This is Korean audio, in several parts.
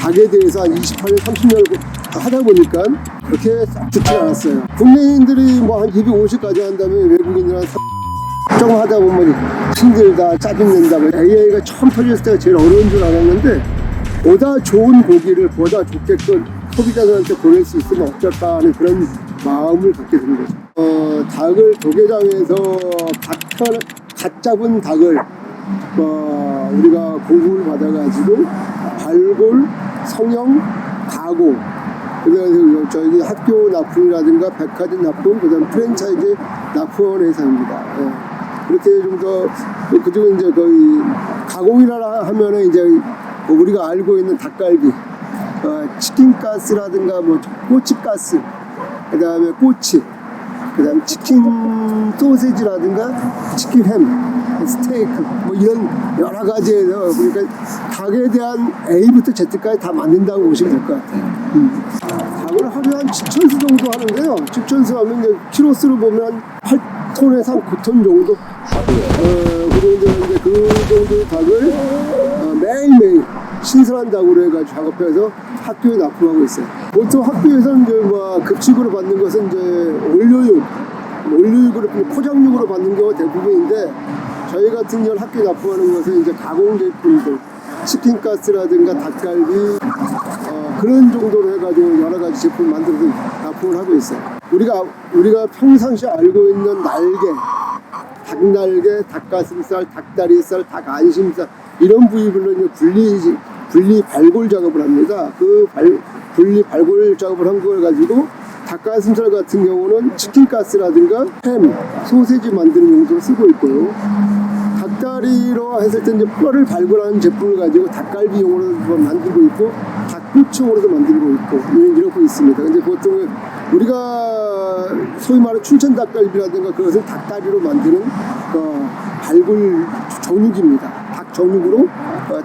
닭에 대해서 한 28년, 30년을 하다 보니까 그렇게 썩 좋지 않았어요. 국내인들이 뭐 한 250까지 한다면 외국인들은 조금 하다 보면 힘들다, 짜증낸다. AI가 처음 터졌을 때가 제일 어려운 줄 알았는데 보다 좋은 고기를 보다 좋게끔 소비자들한테 보낼 수 있으면 어쩔까 하는 그런 마음을 갖게 된 거죠. 닭을 도계장에서 갓 잡은 닭을 우리가 공급을 받아가지고 발골, 성형, 가공, 그다음에 저희 학교 납품이라든가 백화점 납품, 그다음 프랜차이즈 납품 회사입니다. 예. 그렇게 좀 더 그중에 이제 거의 가공이라 하면은 이제 우리가 알고 있는 닭갈비, 치킨가스라든가 뭐 꼬치가스, 그다음에 꼬치, 그다음에 치킨 소세지라든가 치킨 햄, 스테이크 뭐 이런 여러 가지에서 그러니까 닭에 대한 A부터 Z까지 다 만든다고 보시면 될 것 같아요. 닭을 하루에 한 7,000수 정도 하는데요. 7,000수 하면 이제 키로수로 보면 8톤에서 한 9톤 정도. 그런데 그 정도의 닭을 매일매일 신선한 닭으로 해가지고 작업해서 학교에 납품하고 있어요. 보통 학교에서는 이제 뭐 급식으로 받는 것은 이제 원료육으로 포장육으로 받는 경우가 대부분인데 저희 같은 경우는 학교에 납품하는 것은 이제 가공 제품들, 치킨가스라든가 닭갈비 그런 정도로 해가지고 여러 가지 제품 만들어서 납품을 하고 있어요. 우리가 평상시 알고 있는 날개, 닭날개, 닭가슴살, 닭다리살, 닭안심살 이런 부위별로 이제 분리 발골 작업을 합니다. 그 분리 발골 작업을 한 걸 가지고 닭가슴살 같은 경우는 치킨가스라든가 햄, 소세지 만드는 용도로 쓰고 있고요. 닭다리로 했을 때 이제 뼈를 발굴하는 제품을 가지고 닭갈비용으로 만들고 있고 닭꼬치용으로도 만들고 있고 이러고 있습니다. 근데 보통 우리가 소위 말하는 춘천 닭갈비라든가 그것은 닭다리로 만드는 발굴 정육입니다. 닭 정육으로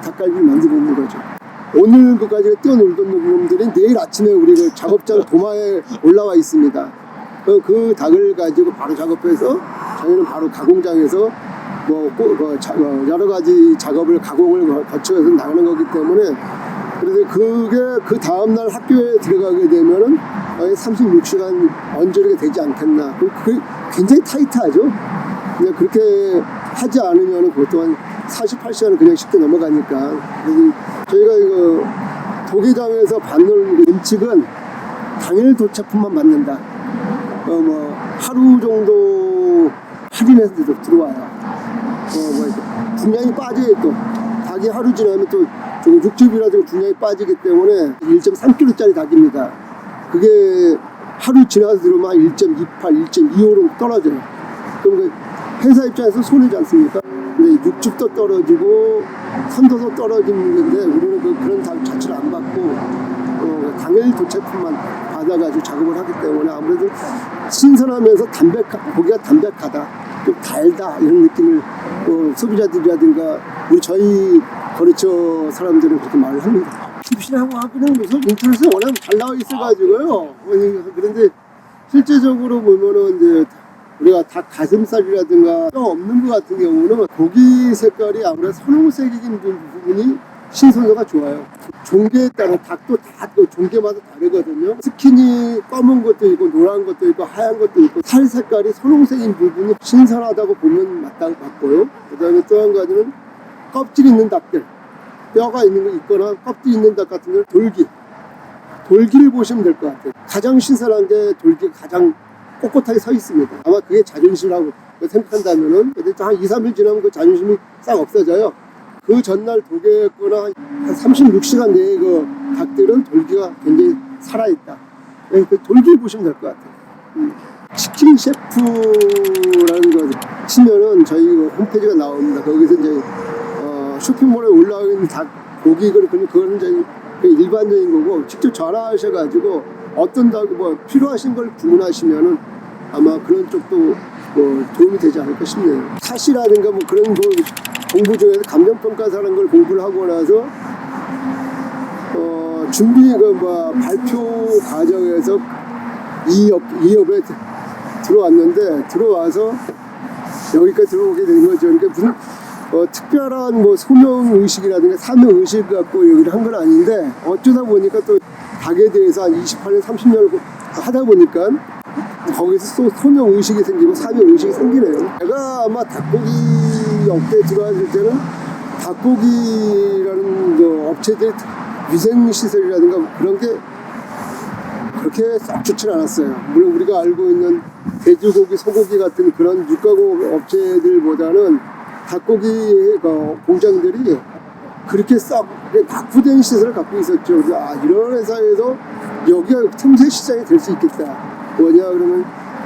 닭갈비를 만들고 있는 거죠. 오늘 그까지 뛰어놀던 놈들이 내일 아침에 우리 그 작업장 도마에 올라와 있습니다. 그 닭을 가지고 바로 작업해서 저희는 바로 가공장에서 여러 가지 작업을 가공을 거쳐서 나가는 거기 때문에 그래서 그게 그 다음날 학교에 들어가게 되면은 36시간 언저리가 되지 않겠나. 그게 굉장히 타이트하죠. 근데 그렇게 하지 않으면 보통 한 48시간은 그냥 쉽게 넘어가니까. 그래서 저희가 이거 도계장에서 받는 음식은 당일 도착품만 받는다. 하루 정도 할인해서 들어와요. 분량이 빠져요 또. 닭이 하루 지나면 또 육즙이라든가 분량이 빠지기 때문에 1.3kg짜리 닭입니다. 그게 하루 지나서 들어오면 1.28, 1.25로 떨어져요. 그럼 회사 입장에서 손해지 않습니까? 근데 육즙도 떨어지고 선도도 떨어지는 건데 우리는 그런 닭 자체를 안 받고 당일 도체품만 받아가지고 작업을 하기 때문에 아무래도 신선하면서 고기가 담백하다, 좀 달다 이런 느낌을 소비자들이라든가 저희 거래처 사람들은 그렇게 말을 합니다. tips라고 하기는 무슨 인터넷에 워낙 잘 나와 있어가지고요. 그런데 실제적으로 보면은 이제 우리가 닭 가슴살이라든가 뼈 없는 것 같은 경우는 고기 색깔이 아무래도 선홍색인 부분이 신선도가 좋아요. 종개에 따라 닭도 다 종개마다 다르거든요. 스킨이 검은 것도 있고 노란 것도 있고 하얀 것도 있고 살 색깔이 선홍색인 부분이 신선하다고 보면 맞고요. 그 다음에 또 한 가지는 껍질 있는 닭들, 뼈가 있는 거 있거나 껍질 있는 닭 같은 경우는 돌기를 보시면 될 것 같아요. 가장 신선한 게 돌기가 가장 꼿꼿하게 서 있습니다. 아마 그게 자존심이라고 생각한다면은 한 2, 3일 지나면 그 자존심이 싹 없어져요. 그 전날 도개했거나 한 36시간 내에 그 닭들은 돌기가 굉장히 살아있다. 그 돌기를 보시면 될 것 같아요. 치킨 셰프라는 거 치면은 저희 홈페이지가 나옵니다. 거기서 이제 쇼핑몰에 올라와 있는 닭 고기 그거는 이제 일반적인 거고 직접 전화하셔가지고 어떤 닭 필요하신 걸 주문하시면은 아마 그런 쪽도 도움이 되지 않을까 싶네요. 탓이라든가 그런 공부 중에서 감정평가사라는 걸 공부를 하고 나서 준비 발표 과정에서 이업에 들어왔는데 들어와서 여기까지 들어오게 된 거죠. 그러니까 무슨 특별한 뭐 소명 의식이라든가 사명 의식 갖고 얘기를 한 건 아닌데 어쩌다 보니까 또 닭에 대해서 한 28년, 30년을 하다 보니까 거기서 또 소명 의식이 생기고 사명 의식이 생기네요. 제가 아마 닭고기 업계에 들어왔을 때는 닭고기라는 그 업체들 위생 시설이라든가 그런 게 그렇게 썩 좋진 않았어요. 물론 우리가 알고 있는 돼지고기, 소고기 같은 그런 육가공 업체들보다는 닭고기 공장들이 그렇게 썩 낙후된 시설을 갖고 있었죠. 그래서 이런 회사에서 여기가 틈새 시장이 될 수 있겠다. 뭐냐 그러면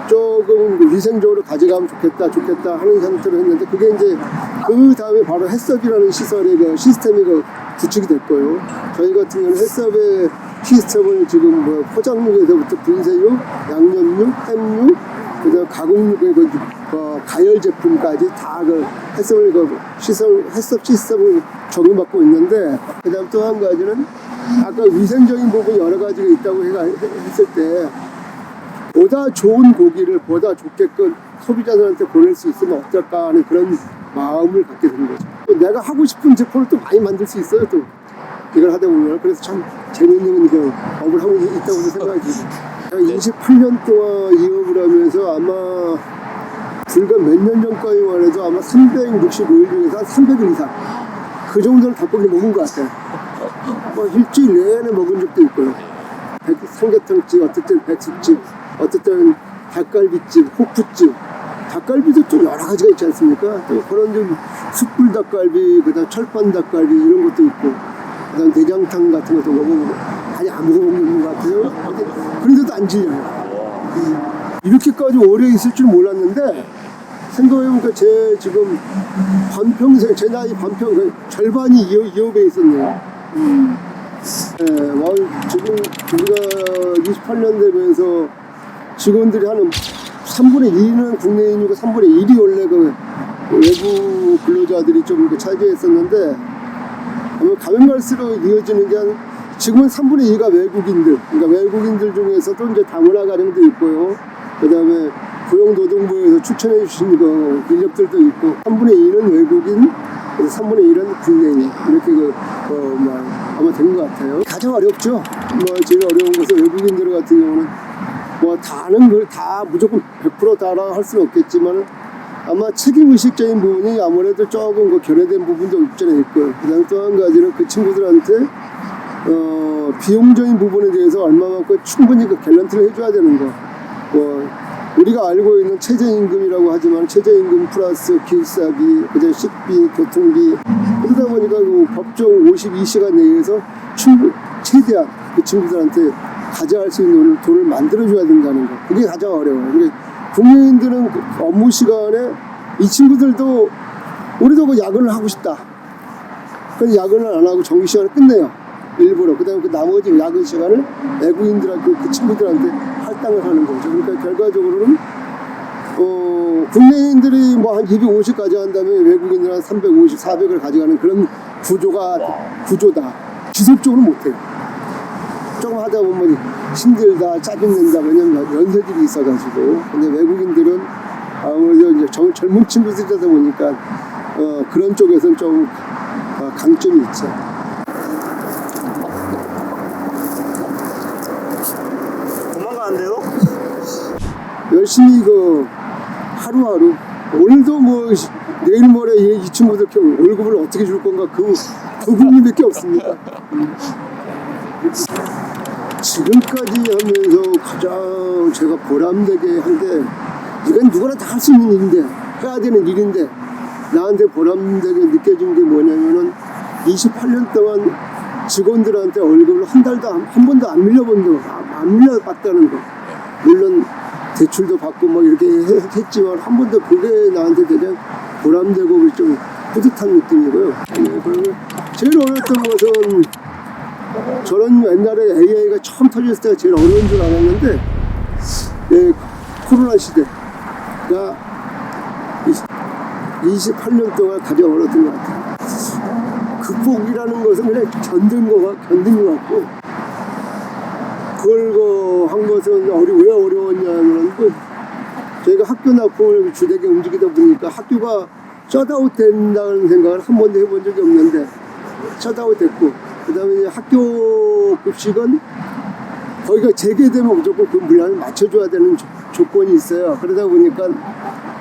조금 위생적으로 가져가면 좋겠다 하는 상태로 했는데 그게 이제 그 다음에 바로 햇섭이라는 시설의 그 시스템이 구축이 됐고요. 저희 같은 경우는 햇섭의 시스템을 지금 뭐 포장육에서부터 분쇄육, 양념육, 햄육, 그다음 가공육의 가열 제품까지 다 햇섭을 햇섭 시스템을 적용받고 있는데 그다음 또 한 가지는 아까 위생적인 부분 여러 가지가 있다고 했을 때 보다 좋은 고기를 보다 좋게끔 소비자들한테 보낼 수 있으면 어떨까 하는 그런 마음을 갖게 되는 거죠. 또 내가 하고 싶은 제품을 또 많이 만들 수 있어요. 또 이걸 하다 보면 그래서 참 재밌는 그 업을 하고 있다고 생각이 듭니다. 제가 28년 동안 이 업을 하면서 아마 불과 몇 년 전까지만 해도 아마 365일 중에서 한 300일 이상 그 정도를 닭고기를 먹은 것 같아요. 뭐 일주일 내내 먹은 적도 있고요. 삼계탕집, 어떨 때는 백숙집, 어떨 때는 닭갈비집, 호프집. 닭갈비도 또 여러 가지가 있지 않습니까? 또 그런 좀 숯불 닭갈비, 그다음 철판 닭갈비 이런 것도 있고, 그다음 대장탕 같은 것도 먹어보고 아니 안 먹어본 것 같아요. 그런데도 안 질려요. 이렇게까지 오래 있을 줄 몰랐는데 생각해보니까 제 지금 반평생 제 나이 반평 절반이 이 업에 있었네요. 네, 지금 우리가 28년 되면서 직원들이 하는 3분의 2는 국내인이고 3분의 1이 원래 그 외부 근로자들이 좀 차지했었는데 아마 가면 갈수록 이어지는 게 지금은 3분의 2가 외국인들, 그러니까 외국인들 중에서도 이제 다문화 가정도 있고요. 그 다음에 고용노동부에서 추천해 주신 그 인력들도 있고 3분의 2는 외국인, 3분의 1은 국내인 이렇게 아마 된 것 같아요. 가장 어렵죠. 뭐 제일 어려운 것은 외국인들 같은 경우는 뭐 다는 걸 다 무조건 100% 다라 할 수는 없겠지만 아마 책임의식적인 부분이 아무래도 조금 결여된 부분도 없잖아요. 있고요. 그 다음에 또 한 가지는 그 친구들한테 비용적인 부분에 대해서 얼마만큼 충분히 갤런티를 해줘야 되는 거. 우리가 알고 있는 최저임금이라고 하지만 최저임금 플러스 기숙사비, 그다음에 식비, 교통비 그러다 보니까 법정 52시간 내에서 최대한 그 친구들한테 가져갈 수 있는 돈을 만들어줘야 된다는 거. 그게 가장 어려워요. 그러니까 국민들은 업무 시간에 이 친구들도 우리도 야근을 하고 싶다. 그래서 야근을 안 하고 정규 시간을 끝내요. 일부러. 그 다음에 그 나머지 야근 시간을 외국인들한테 그 친구들한테 할당을 하는 거죠. 그러니까 결과적으로는 국내인들이 뭐 한 250 가져간다면 외국인들은 한 350, 400을 가져가는 그런 구조다. 지속적으로 못해요. 조금 하다 보면 힘들다, 짜증낸다. 왜냐면 연세들이 있어가지고. 근데 외국인들은 아무래도 이제 젊은 친구들이다 보니까 그런 쪽에서는 좀 강점이 있죠. 도망가는데요? 열심히 하루하루 오늘도 뭐 내일 모레 이 친구들 월급을 어떻게 줄 건가 그 고민밖에 없습니다. 지금까지 하면서 가장 제가 보람되게 한 게 이건 누구나 다 할 수 있는 일인데 해야 되는 일인데 나한테 보람되게 느껴진 게 뭐냐면은 28년 동안 직원들한테 월급을 한 달도 한 번도 안 밀려봤다는 거. 물론 대출도 받고 뭐 이렇게 했지만 한 번도 그게 나한테 되게 보람되고 좀 뿌듯한 느낌이고요. 그리고 제일 어려웠던 것은 저는 옛날에 AI가 처음 터졌을 때가 제일 어려운 줄 알았는데 코로나 시대가 28년 동안 가장 어려웠던 것 같아요. 극복이라는 것은 그냥 견딘 것 같고 그걸 한 것은 왜 어려웠냐면 저희가 학교 납품을 주되게 움직이다 보니까 학교가 셧아웃 된다는 생각을 한 번도 해본 적이 없는데 셧아웃 됐고, 그 다음에 이제 학교 급식은 거기가 재개되면 무조건 그 물량을 맞춰줘야 되는 조건이 있어요. 그러다 보니까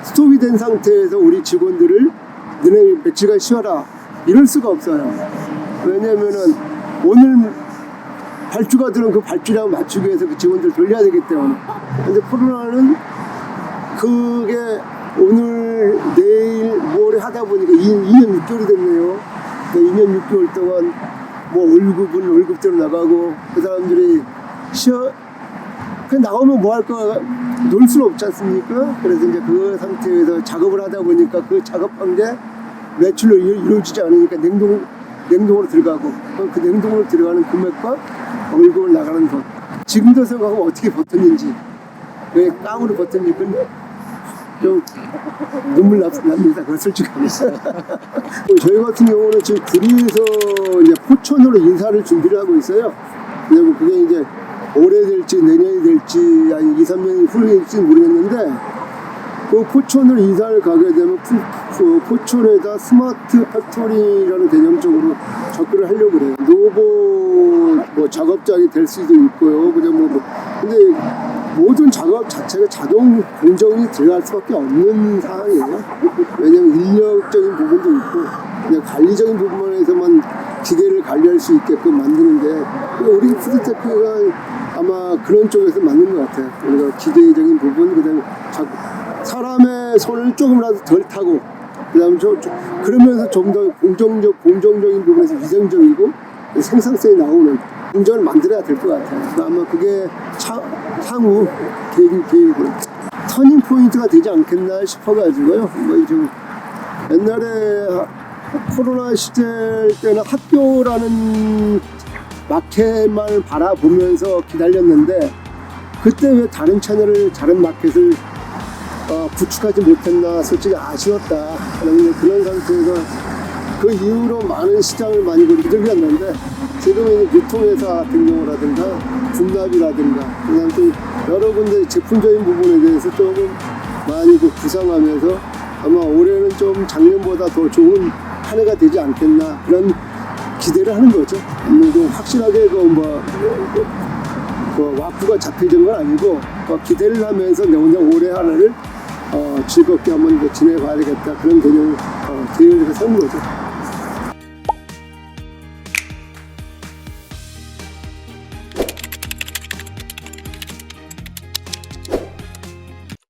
스톱이 된 상태에서 우리 직원들을 너네 며칠간 쉬어라 이럴 수가 없어요. 왜냐면은 오늘 발주가 들은 그 발주량 맞추기 위해서 그 직원들 돌려야 되기 때문에. 근데 코로나는 그게 오늘 내일 모레 하다 보니까 2년 6개월이 됐네요. 2년 6개월 동안 뭐 월급은 월급대로 나가고 그 사람들이 그냥 나오면 뭐 할까 놀 수는 없지 않습니까? 그래서 이제 그 상태에서 작업을 하다 보니까 그 작업한 게 매출로 이루어지지 않으니까 냉동으로 들어가고 그 냉동으로 들어가는 금액과 월급을 나가는 돈. 지금도 생각하면 어떻게 버텼는지, 왜 깡으로 버텼는지 그건 좀 눈물 납니다. 그건 솔직하게. 저희 같은 경우는 지금 둘이서 이제 포천으로 인사를 준비를 하고 있어요. 왜냐면 그게 이제 올해 될지 내년이 될지 아니 2, 3년이 후일지 모르겠는데, 그 포천으로 이사를 가게 되면 포천에다 스마트 팩토리라는 개념적으로 접근을 하려고 그래요. 로봇 뭐 작업장이 될 수도 있고요. 그냥 근데 모든 작업 자체가 자동 공정이 들어갈 수밖에 없는 상황이에요. 왜냐면 인력적인 부분도 있고 그냥 관리적인 부분에서만 기계를 관리할 수 있게끔 만드는 게, 우리 푸드테크가 아마 그런 쪽에서 맞는 것 같아요. 우리가 기계적인 부분, 그다음에 사람의 손을 조금이라도 덜 타고, 그다음에 그러면서 좀 더 공정적인 부분에서 위생적이고 생산성이 나오는 공정을 만들어야 될 것 같아요. 아마 그게 향후 계획이 터닝 포인트가 되지 않겠나 싶어가지고요. 옛날에 코로나 시절 때는 학교라는 마켓만 바라보면서 기다렸는데, 그때 왜 다른 채널을, 다른 마켓을 구축하지 못했나 솔직히 아쉬웠다. 그런 상태에서 그 이후로 많은 시장을 많이 두들겼는데, 지금은 유통회사 같은 경우라든가 군납이라든가 그냥 좀 여러 군데 제품적인 부분에 대해서 조금 많이 구상하면서 아마 올해는 좀 작년보다 더 좋은 한 해가 되지 않겠나 그런 기대를 하는 거죠. 좀 확실하게 와꾸가 잡혀진 건 아니고 기대를 하면서 내년 올해 하나를 즐겁게 한번 지내봐야 되겠다 그런 개념을 계획을 세운 거죠.